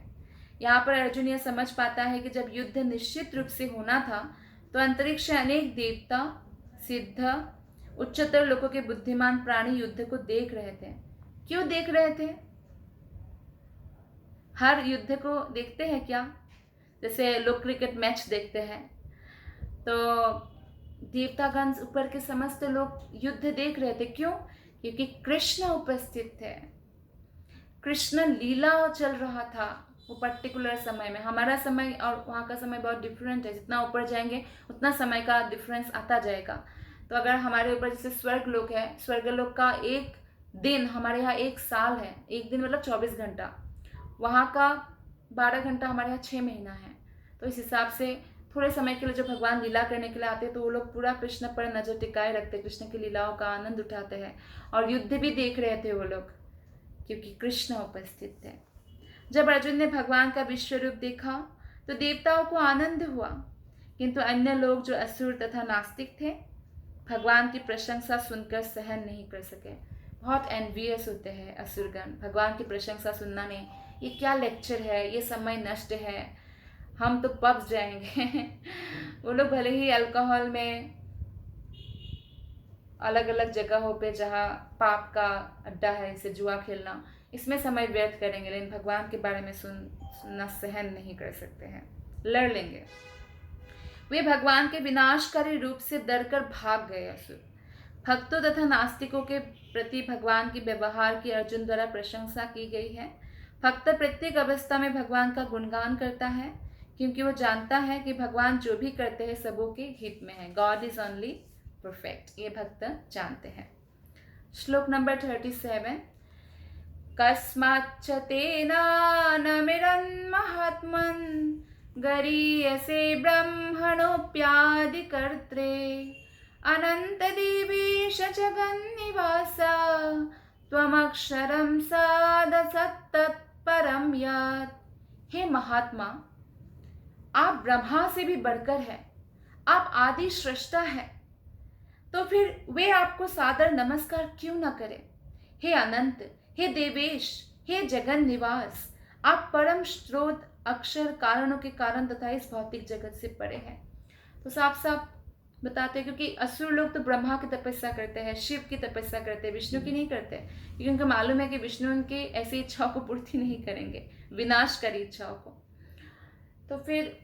यहाँ पर अर्जुन यह समझ पाता है कि जब युद्ध निश्चित रूप से होना था तो अंतरिक्ष से अनेक देवता, सिद्ध, उच्चतर लोगों के बुद्धिमान प्राणी युद्ध को देख रहे थे। क्यों देख रहे थे? हर युद्ध को देखते हैं क्या? जैसे लोग क्रिकेट मैच देखते हैं, तो देवतागण ऊपर के समस्त लोग युद्ध देख रहे थे। क्यों? क्योंकि कृष्ण उपस्थित थे। कृष्ण लीला चल रहा था वो पर्टिकुलर समय में। हमारा समय और वहाँ का समय बहुत डिफरेंट है। जितना ऊपर जाएंगे उतना समय का डिफरेंस आता जाएगा। तो अगर हमारे ऊपर जैसे स्वर्ग लोक है, स्वर्ग लोक का एक दिन हमारे यहाँ एक साल है। एक दिन मतलब 24 घंटा, वहाँ का 12 घंटा हमारे यहाँ 6 महीना है। तो इस हिसाब से थोड़े समय के लिए जो भगवान लीला करने के लिए आते हैं तो वो लोग पूरा कृष्ण पर नजर टिकाए रखते, कृष्ण की लीलाओं का आनंद उठाते हैं और युद्ध भी देख रहे थे वो लोग, क्योंकि कृष्ण उपस्थित थे। जब अर्जुन ने भगवान का विश्व रूप देखा तो देवताओं को आनंद हुआ, किंतु अन्य लोग जो असुर तथा नास्तिक थे भगवान की प्रशंसा सुनकर सहन नहीं कर सके। बहुत एनवियस होते हैं असुरगण, भगवान की प्रशंसा सुनना नहीं। ये क्या लेक्चर है, ये समय नष्ट है, हम तो पब जाएंगे। वो लोग भले ही अल्कोहल में, अलग अलग जगहों पे जहाँ पाप का अड्डा है, इसे जुआ खेलना, इसमें समय व्यर्थ करेंगे, लेकिन भगवान के बारे में सुनना सहन नहीं कर सकते हैं, लड़ लेंगे। वे भगवान के विनाशकारी रूप से डर कर भाग गए असुर। भक्तों तथा नास्तिकों के प्रति भगवान की व्यवहार की अर्जुन द्वारा प्रशंसा की गई है। भक्त प्रत्येक अवस्था में भगवान का गुणगान करता है, क्योंकि वो जानता है कि भगवान जो भी करते हैं सबों के हित में है। गॉड इज ओनली परफेक्ट, ये भक्त जानते हैं। श्लोक नंबर 37। कस्माच्च तेनानमिरन् महात्मन् गरीयसे ब्रह्मणोऽप्यादिकर्त्रे अनन्तदेवेश जगन्निवासा त्वमक्षरं सदसत्तत्परं यत्। हे महात्मा, आप ब्रह्मा से भी बढ़कर है, आप आदि सृष्टा है। तो फिर वे आपको सादर नमस्कार क्यों ना करें? हे अनंत, हे देवेश, हे जगन निवास, आप परम स्रोत अक्षर कारणों के कारण तथा इस भौतिक जगत से परे हैं। तो साफ साफ बताते हैं, क्योंकि असुर लोग तो ब्रह्मा की तपस्या करते हैं, शिव की तपस्या करते हैं, विष्णु की नहीं करते, क्योंकि उनको मालूम है कि विष्णु उनके ऐसी इच्छाओं को पूर्ति नहीं करेंगे, विनाशकारी इच्छाओं को। तो फिर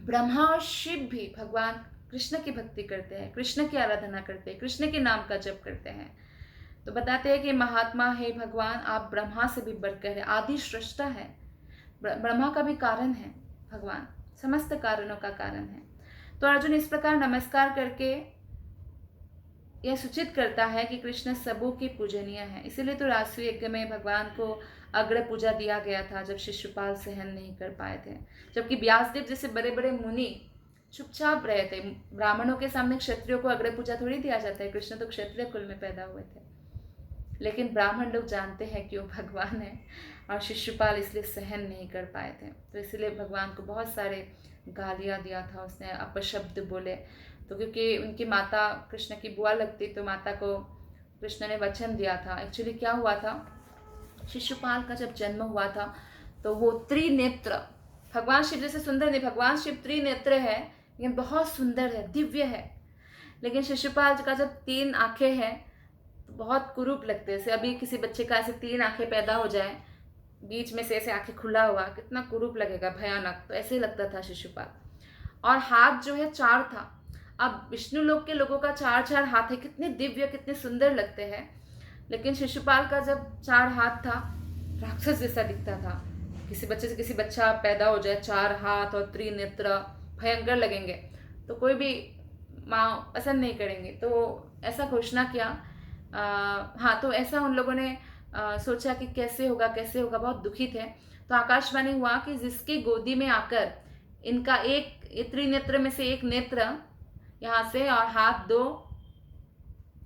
ब्रह्मा और शिव भी भगवान कृष्ण की भक्ति करते हैं, कृष्ण की आराधना करते हैं, कृष्ण के नाम का जप करते हैं। तो बताते हैं कि महात्मा है भगवान, आप ब्रह्मा से भी बढ़कर है, आदि सृष्टा है, ब्रह्मा का भी कारण है भगवान, समस्त कारणों का कारण है। तो अर्जुन इस प्रकार नमस्कार करके यह सूचित करता है कि कृष्ण सबों के पूजनीय है। इसीलिए तो राष्ट्रीय यज्ञ में भगवान को अग्र पूजा दिया गया था, जब शिशुपाल सहन नहीं कर पाए थे। जबकि व्यासदेव जैसे बड़े बड़े मुनि चुपचाप रहे थे। ब्राह्मणों के सामने क्षत्रियों को अग्र पूजा थोड़ी दिया जाता है, कृष्ण तो क्षत्रिय कुल में पैदा हुए थे। लेकिन ब्राह्मण लोग जानते हैं कि वो भगवान है, और शिशुपाल इसलिए सहन नहीं कर पाए थे। तो इसलिए भगवान को बहुत सारे गालियाँ दिया था उसने, अपशब्द बोले। तो क्योंकि उनकी माता कृष्ण की बुआ लगती, तो माता को कृष्ण ने वचन दिया था। एक्चुअली क्या हुआ था, शिशुपाल का जब जन्म हुआ था तो वो त्रिनेत्र, भगवान शिव जैसे सुंदर नहीं, भगवान शिव त्रिनेत्र है लेकिन बहुत सुंदर है, दिव्य है। लेकिन शिशुपाल का जब 3 आंखें हैं तो बहुत कुरूप लगते हैं। जैसे अभी किसी बच्चे का ऐसे 3 आंखें पैदा हो जाए, बीच में से ऐसे आंखें खुला हुआ, कितना कुरूप लगेगा, भयानक। तो ऐसे ही लगता था शिशुपाल। और हाथ जो है 4 था। अब विष्णु लोक के लोगों का 4 हाथ है, कितने दिव्य कितने सुंदर लगते हैं। लेकिन शिशुपाल का जब 4 हाथ था, राक्षस जैसा दिखता था। किसी बच्चे से किसी बच्चा पैदा हो जाए 4 हाथ और त्रिनेत्र, भयंकर लगेंगे, तो कोई भी माँ पसंद नहीं करेंगे। तो ऐसा घोषणा किया। हाँ, तो ऐसा उन लोगों ने सोचा कि कैसे होगा कैसे होगा, बहुत दुखी थे। तो आकाशवाणी हुआ कि जिसकी गोदी में आकर इनका एक त्रिनेत्र में से एक नेत्र यहाँ से और हाथ 2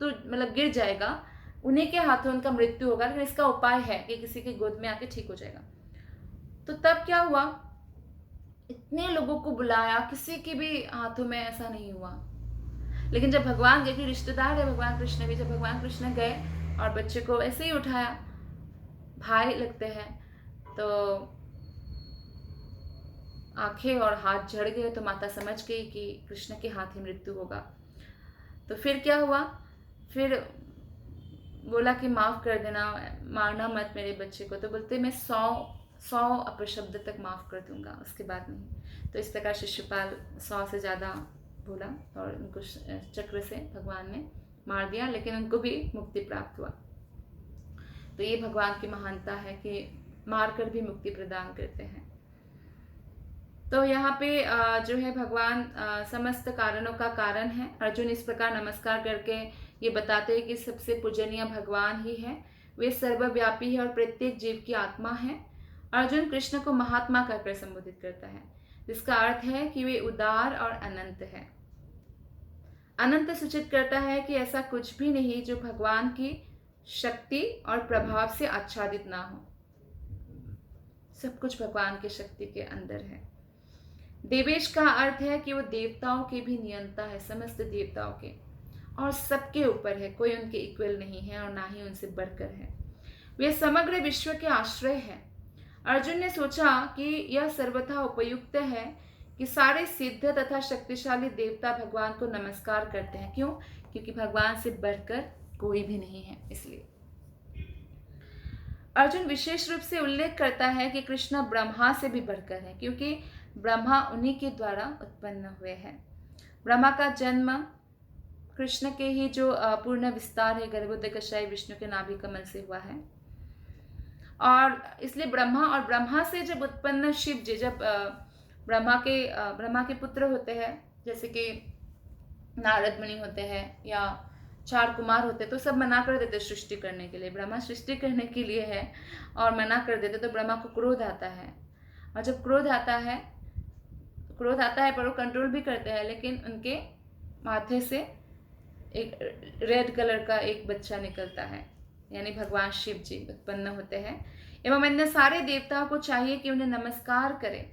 तो मतलब गिर जाएगा, उन्हीं के हाथों उनका मृत्यु होगा। लेकिन इसका उपाय है कि किसी की गोद में आके ठीक हो जाएगा। तो तब क्या हुआ, इतने लोगों को बुलाया, किसी के भी हाथों में ऐसा नहीं हुआ। लेकिन जब भगवान गए, कि रिश्तेदार है भगवान कृष्ण भी, जब भगवान कृष्ण गए और बच्चे को ऐसे ही उठाया, भाई लगते हैं, तो आंखें और हाथ झड़ गए। तो माता समझ गई कि कृष्ण के हाथ ही मृत्यु होगा। तो फिर क्या हुआ, फिर बोला कि माफ़ कर देना, मारना मत मेरे बच्चे को। तो बोलते मैं 100 अपशब्द तक माफ़ कर दूंगा, उसके बाद नहीं। तो इस प्रकार शिशुपाल 100 से ज़्यादा बोला और उनको चक्र से भगवान ने मार दिया, लेकिन उनको भी मुक्ति प्राप्त हुआ। तो ये भगवान की महानता है कि मारकर भी मुक्ति प्रदान करते हैं। तो यहाँ पे जो है भगवान समस्त कारणों का कारण है। अर्जुन इस प्रकार नमस्कार करके ये बताते हैं कि सबसे पूजनीय भगवान ही है, वे सर्वव्यापी है और प्रत्येक जीव की आत्मा है। अर्जुन कृष्ण को महात्मा कहकर संबोधित करता है, जिसका अर्थ है कि वे उदार और अनंत है। अनंत सूचित करता है कि ऐसा कुछ भी नहीं जो भगवान की शक्ति और प्रभाव से आच्छादित ना हो। सब कुछ भगवान की शक्ति के अंदर है। देवेश का अर्थ है कि वो देवताओं के भी नियंता है, समस्त देवताओं के, और सबके ऊपर है, कोई उनके इक्वल नहीं है और ना ही उनसे बढ़कर है। वे समग्र विश्व के आश्रय है। अर्जुन ने सोचा कि यह सर्वथा उपयुक्त है कि सारे सिद्ध तथा शक्तिशाली देवता भगवान को नमस्कार करते हैं। क्यों? क्योंकि भगवान से बढ़कर कोई भी नहीं है। इसलिए अर्जुन विशेष रूप से उल्लेख करता है कि कृष्ण ब्रह्मा से भी बढ़कर है, क्योंकि ब्रह्मा उन्हीं के द्वारा उत्पन्न हुए हैं। ब्रह्मा का जन्म कृष्ण के ही जो पूर्ण विस्तार है गर्भोदय कक्षाई विष्णु के नाभि कमल से हुआ है। और इसलिए ब्रह्मा से जब उत्पन्न शिव जी, जब ब्रह्मा के पुत्र होते हैं, जैसे कि नारद मुनि होते हैं या 4 कुमार होते, तो सब मना कर देते सृष्टि करने के लिए। ब्रह्मा सृष्टि करने के लिए है और मना कर देते, तो ब्रह्मा को क्रोध आता है। और जब क्रोध आता है पर वो कंट्रोल भी करते हैं, लेकिन उनके माथे से एक रेड कलर का एक बच्चा निकलता है, यानी भगवान शिव जी उत्पन्न होते हैं। एवं अन्य सारे देवताओं को चाहिए कि उन्हें नमस्कार करें।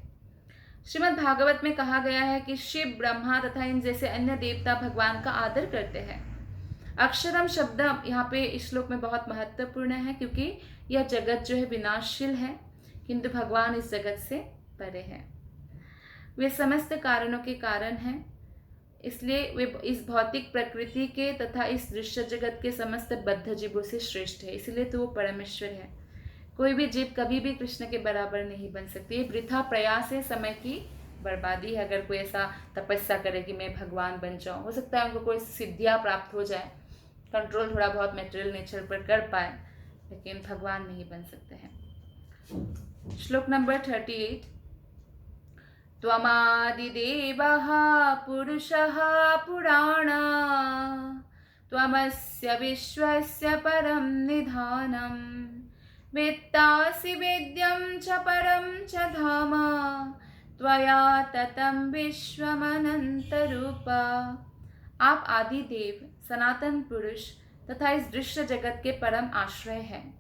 श्रीमद् भागवत में कहा गया है कि शिव, ब्रह्मा तथा इन जैसे अन्य देवता भगवान का आदर करते हैं। अक्षरम शब्द यहाँ पे इस श्लोक में बहुत महत्वपूर्ण है, क्योंकि यह जगत जो है विनाशशील है, किंतु भगवान इस जगत से परे हैं। वे समस्त कारणों के कारण हैं, इसलिए वे इस भौतिक प्रकृति के तथा इस दृश्य जगत के समस्त बद्ध जीवों से श्रेष्ठ है, इसलिए तो वो परमेश्वर है। कोई भी जीव कभी भी कृष्ण के बराबर नहीं बन सकती। ये वृथा प्रयास है, समय की बर्बादी है। अगर कोई ऐसा तपस्या करे कि मैं भगवान बन जाऊं, हो सकता है उनको कोई सिद्धियां प्राप्त हो जाए, कंट्रोल थोड़ा बहुत मेटेरियल नेचर पर कर पाए, लेकिन भगवान नहीं बन सकते हैं। श्लोक नंबर 38। त्वमादिदेवः पुरुषः पुराण, त्वमस्य विश्वस्य परं निधानम्, वेत्तासि वेद्यं च परं च धाम, त्वया ततं विश्वमनन्तरूप। आप आदि देव, सनातन पुरुष तथा इस दृश्य जगत के परम आश्रय हैं।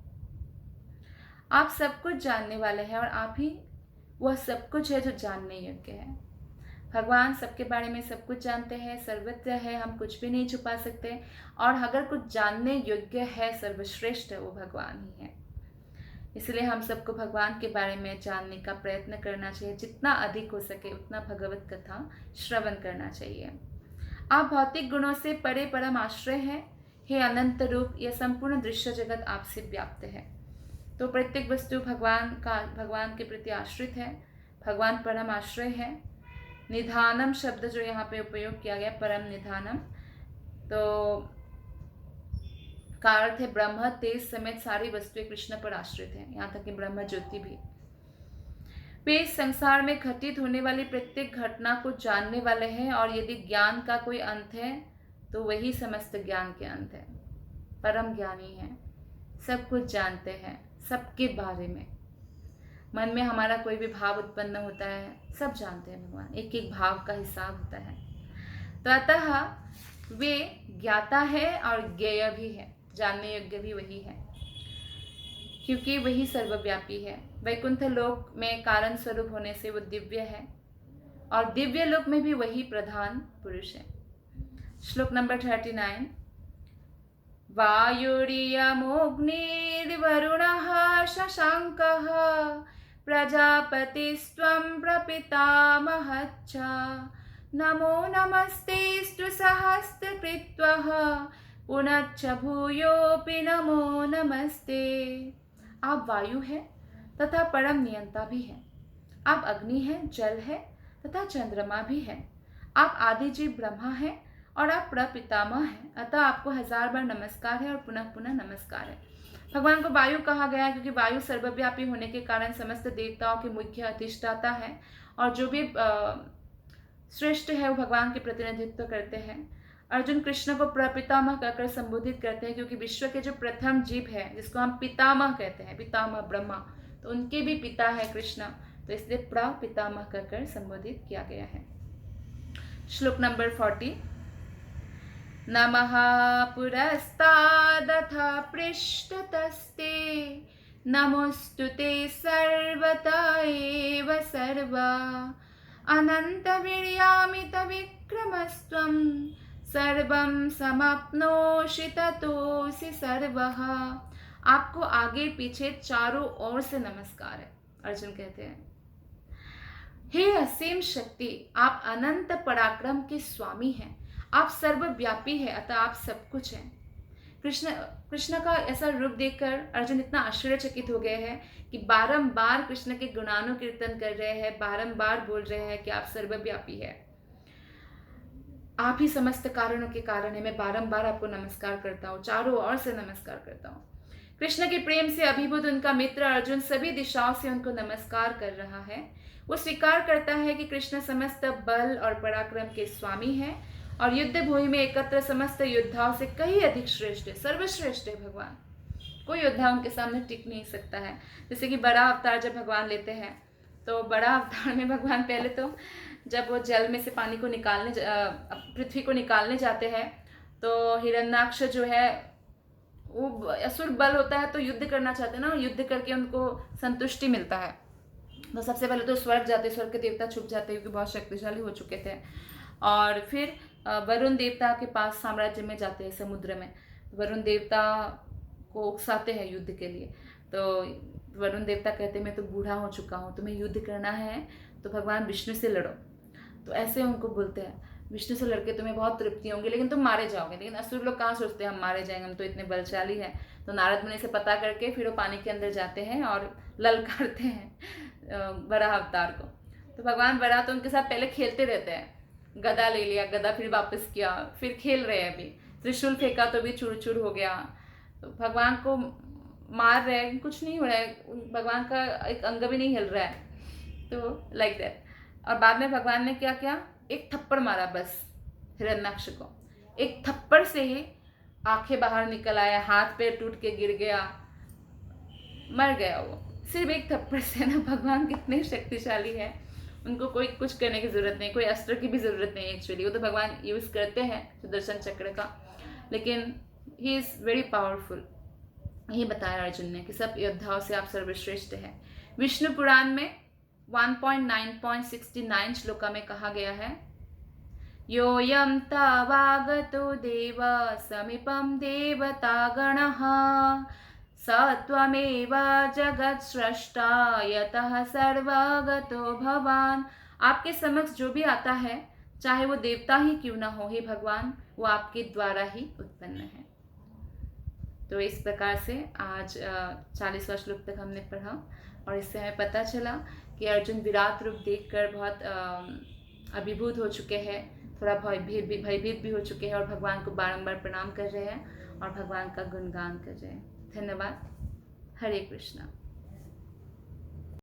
आप सब कुछ जानने वाले हैं और आप ही वह सब कुछ है जो जानने योग्य है। भगवान सबके बारे में सब कुछ जानते हैं, सर्वत्र है, हम कुछ भी नहीं छुपा सकते। और अगर कुछ जानने योग्य है, सर्वश्रेष्ठ है, वो भगवान ही है। इसलिए हम सबको भगवान के बारे में जानने का प्रयत्न करना चाहिए। जितना अधिक हो सके उतना भगवत कथा श्रवण करना चाहिए। आप भौतिक गुणों से परे परम आश्रय हैं। हे अनंत रूप, यह संपूर्ण दृश्य जगत आपसे व्याप्त है। तो प्रत्येक वस्तु भगवान के प्रति आश्रित है। भगवान परम आश्रय है। निधानम शब्द जो यहाँ पे उपयोग किया गया, परम निधानम, तो का अर्थ है ब्रह्म, तेज समेत सारी वस्तुएं कृष्ण पर आश्रित हैं, यहाँ तक कि ब्रह्म ज्योति भी। वे इस संसार में घटित होने वाली प्रत्येक घटना को जानने वाले हैं, और यदि ज्ञान का कोई अंत है तो वही समस्त ज्ञान के अंत है। परम ज्ञानी है, सब कुछ जानते हैं, सबके बारे में। मन में हमारा कोई भी भाव उत्पन्न होता है, सब जानते हैं भगवान, एक एक भाव का हिसाब होता है। तो अतः वे ज्ञाता है और ज्ञेय भी है, जानने योग्य भी वही है, क्योंकि वही सर्वव्यापी है। वैकुंठ लोक में कारण स्वरूप होने से वो दिव्य है, और दिव्य लोक में भी वही प्रधान पुरुष है। श्लोक नंबर 39। वायुरियमोऽग्निर्वरुणः शशाङ्कः, प्रजापतिस्त्वं प्रपितामहश्च, नमो नमस्तेऽस्तु सहस्रकृत्वः, पुनश्च भूयोऽपि नमो नमस्ते। आप वायु है तथा परम नियंता भी है। आप अग्नि है, जल है तथा चंद्रमा भी है। आप आदि जीव ब्रह्मा है और आप प्रपितामह हैं, अतः आपको 1000 बार नमस्कार है और पुनः पुनः नमस्कार है। भगवान को वायु कहा गया है क्योंकि वायु सर्वव्यापी होने के कारण समस्त देवताओं के मुख्य अधिष्ठाता है, और जो भी श्रेष्ठ है वो भगवान के प्रतिनिधित्व करते हैं। अर्जुन कृष्ण को प्रपितामह कहकर संबोधित करते हैं, क्योंकि विश्व के जो प्रथम जीव है, जिसको हम पितामह कहते हैं, पितामह ब्रह्मा, तो उनके भी पिता है कृष्ण, तो इसलिए प्रपितामह कहकर संबोधित किया गया है। श्लोक नंबर 40। नमः पुरस्तादथा पृष्ठतस्ते, नमोस्तुते सर्वता एव सर्वा, अनन्तवीर्यामितविक्रमस्त्वं, सर्वं समाप्नोषि ततोऽसि सर्वः। आपको आगे पीछे चारों ओर से नमस्कार है। अर्जुन कहते हैं, हे असीम शक्ति, आप अनंत पराक्रम के स्वामी हैं, आप सर्वव्यापी है, अतः आप सब कुछ हैं। कृष्ण का ऐसा रूप देखकर अर्जुन इतना आश्चर्यचकित हो गए हैं कि बारंबार कृष्ण के गुणानुकीर्तन कर रहे हैं, बारंबार बोल रहे हैं कि आप सर्वव्यापी है, आप ही समस्त कारणों के कारण है। मैं बारंबार आपको नमस्कार करता हूँ, चारों ओर से नमस्कार करता हूँ। कृष्ण के प्रेम से अभिभूत उनका मित्र अर्जुन सभी दिशाओं से उनको नमस्कार कर रहा है। वो स्वीकार करता है कि कृष्ण समस्त बल और पराक्रम के स्वामी हैं, और युद्ध भूमि में एकत्र समस्त योद्धाओं से कहीं अधिक श्रेष्ठ है, सर्वश्रेष्ठ है भगवान। कोई योद्धा उनके सामने टिक नहीं सकता है। जैसे कि बड़ा अवतार जब भगवान लेते हैं, तो बड़ा अवतार में भगवान पहले तो जब वो जल में से पानी को निकालने, पृथ्वी को निकालने जाते हैं, तो हिरण्याक्ष जो है वो असुर बल होता है, तो युद्ध करना चाहते हैं ना, युद्ध करके उनको संतुष्टि मिलता है। तो सबसे पहले तो स्वर्ग जाते, स्वर्ग के देवता छुप जाते क्योंकि बहुत शक्तिशाली हो चुके थे। और फिर वरुण देवता के पास साम्राज्य में जाते हैं समुद्र में। वरुण देवता को उकसाते हैं युद्ध के लिए। तो वरुण देवता कहते हैं मैं तो बूढ़ा हो चुका हूँ, तुम्हें युद्ध करना है तो भगवान विष्णु से लड़ो। तो ऐसे उनको बोलते हैं विष्णु से लड़के तुम्हें बहुत तृप्ति होंगी लेकिन तुम मारे जाओगे। लेकिन असुर लोग कहाँ सोचते हैं हम मारे जाएंगे, हम तो इतने बलशाली हैं। तो नारद मुनि से पता करके फिर वो पानी के अंदर जाते हैं और ललकारते हैं वराह अवतार को। तो भगवान वराह तो उनके साथ पहले खेलते रहते हैं, गदा ले लिया, गदा फिर वापस किया, फिर खेल रहे हैं। अभी त्रिशूल फेंका तो भी चूर चूर हो गया। तो भगवान को मार रहे हैं, कुछ नहीं हो रहा है, भगवान का एक अंग भी नहीं हिल रहा है। तो लाइक दैट। और बाद में भगवान ने क्या किया, एक थप्पड़ मारा बस हिरण्याक्ष को। एक थप्पड़ से ही आंखें बाहर निकल आया, हाथ पैर टूट के गिर गया, मर गया वो। सिर्फ एक थप्पड़ से ना भगवान कितने शक्तिशाली है, उनको कोई कुछ करने की जरूरत नहीं, कोई अस्त्र की भी जरूरत नहीं एक्चुअली। वो तो भगवान यूज करते हैं सुदर्शन चक्र का, लेकिन ही इज वेरी पावरफुल। यही बताया अर्जुन ने कि सब योद्धाओं से आप सर्वश्रेष्ठ हैं। विष्णु पुराण में 1.9.69 श्लोका में कहा गया है, योऽयं तवागतो देव समीपं देवतागणः स त्वमेव जगत्स्रष्टा यतः सर्वगतो भवान। आपके समक्ष जो भी आता है, चाहे वो देवता ही क्यों ना हो, हे भगवान, वो आपके द्वारा ही उत्पन्न है। तो इस प्रकार से आज 40वां श्लोक तक हमने पढ़ा और इससे हमें पता चला कि अर्जुन विराट रूप देखकर बहुत अभिभूत हो चुके हैं, थोड़ा भयभीत भी हो चुके हैं और भगवान को बारंबार प्रणाम कर रहे हैं और भगवान का गुणगान कर रहे हैं। धन्यवाद। हरे कृष्णा।